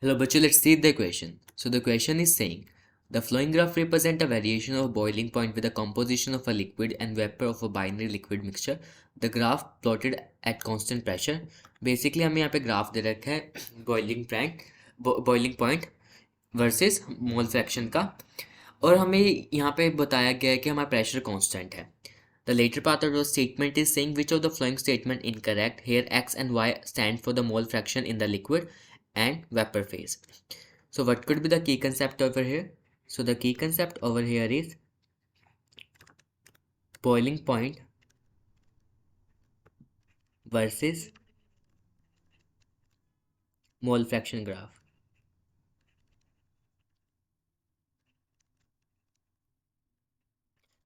Hello, but let's see the question. So the question is saying the flowing graph represent a variation of boiling point with a composition of a liquid and vapor of a binary liquid mixture. The graph plotted at constant pressure. Basically हमें यहाँ पे graph दे रखा है boiling point versus mole fraction का, और हमें यहाँ पे बताया गया है कि हमारा प्रेशर कांस्टेंट है. The later part of the statement is saying which of the following statement incorrect. Here x and y stand for the mole fraction in the liquid and vapor phase. So what could be the key concept over here? So the key concept over here is boiling point versus mole fraction graph.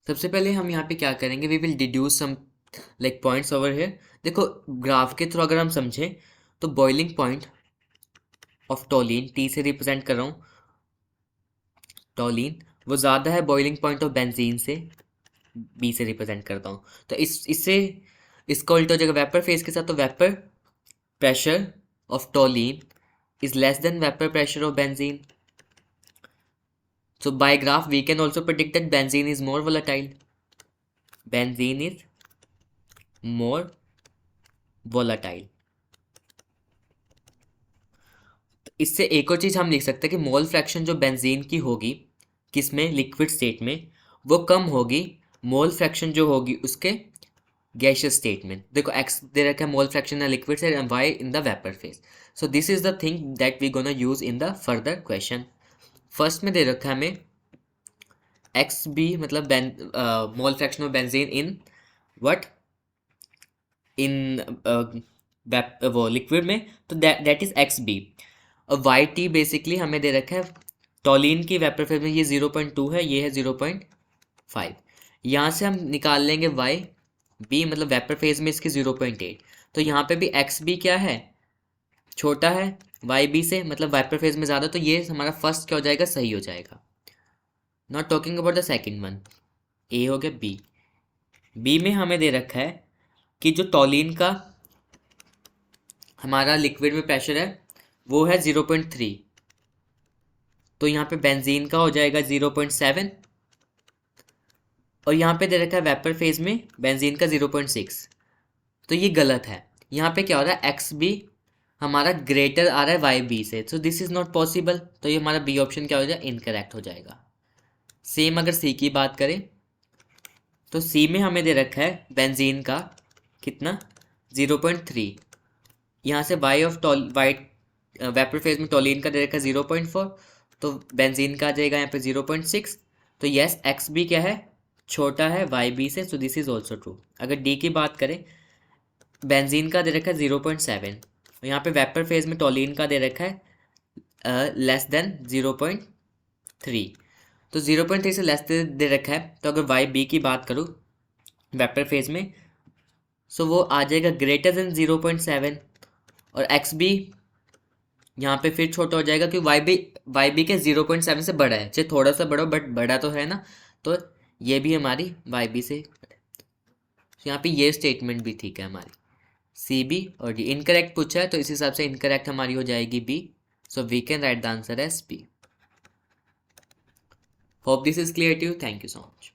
सबसे पहले हम यहाँ पे क्या करेंगे, we will deduce some like points over here. देखो graph के through अगर हम समझें तो boiling point of toluene T से रिप्रेजेंट कर रहा हूँ. टोलिन वो ज़्यादा है बॉइलिंग पॉइंट ऑफ बेंजीन से, बी से रिप्रेजेंट करता हूँ. तो इससे इसका उल्टा हो जाएगा वेपर फेज के साथ. तो vapour pressure of toluene is less than vapor pressure of benzene. So by graph we can also predict that benzene is more volatile. Benzene is more volatile. तो इससे एक और चीज़ हम लिख सकते हैं कि मोल फ्रैक्शन जो बेंजीन की होगी किसमें, लिक्विड स्टेट में, वो कम होगी मोल फ्रैक्शन जो होगी उसके गैशियस स्टेट में. देखो x दे रखा है mole fraction in liquid state and y in the vapour phase. So this is the thing that we gonna use in the further question. First में दे रखा है हमें एक्स बी मतलब mole fraction of benzene in what, in वो liquid में, तो that is X B. और वाई टी बेसिकली हमें दे रखा है टोलिन की वेपर फेज में ये 0.2 है, ये है 0.5. यहाँ से हम निकाल लेंगे वाई बी मतलब वेपर फेज में इसकी 0.8. तो यहाँ पे भी एक्स बी क्या है, छोटा है वाई बी से, मतलब वेपर फेज में ज़्यादा. तो ये हमारा फर्स्ट क्या हो जाएगा, सही हो जाएगा. Not talking about the second one. A हो गया. बी, बी में हमें दे रखा है कि जो टोलिन का हमारा लिक्विड में प्रेशर है वो है 0.3. तो यहाँ पे बेंजीन का हो जाएगा 0.7, और यहाँ पे दे रखा है वेपर फेज में बेंजीन का 0.6. तो ये गलत है. यहाँ पे क्या हो रहा है, एक्स बी हमारा ग्रेटर आ रहा है वाई बी से. So this is not possible. तो ये हमारा बी ऑप्शन क्या हो जाएगा, इनकरेक्ट हो जाएगा. सेम अगर सी की बात करें तो सी में हमें दे रखा है बेंजीन का कितना, 0.3. यहाँ से Y of white vapour phase में टोलिन का दे रखा है 0.4. तो बेंजीन का आ जाएगा यहाँ पे 0.6. तो यस एक्स बी क्या है, छोटा है वाई बी से. सो दिस इज ऑल्सो ट्रू. अगर डी की बात करें बेंजीन का दे रखा है 0.7, यहाँ पे वेपर फेज में टोलिन का दे रखा है लेस देन 0.3. तो 0.3 से लेस दे रखा है. तो अगर वाई बी की बात करूँ वेपर फेज में, सो वो आ जाएगा ग्रेटर देन 0.7. और एक्स बी यहाँ पे फिर छोटा हो जाएगा क्योंकि वाई बी के 0.7 से बड़ा है, चाहे थोड़ा सा बड़ा बट बड़ा तो है ना. तो ये भी हमारी वाई बी से. तो यहाँ पे ये स्टेटमेंट भी ठीक है हमारी. सी बी और डी इनकरेक्ट पूछा है तो इस हिसाब से इनकरेक्ट हमारी हो जाएगी B. So we can write the answer as B. Hope this is clear to you. Thank you so much.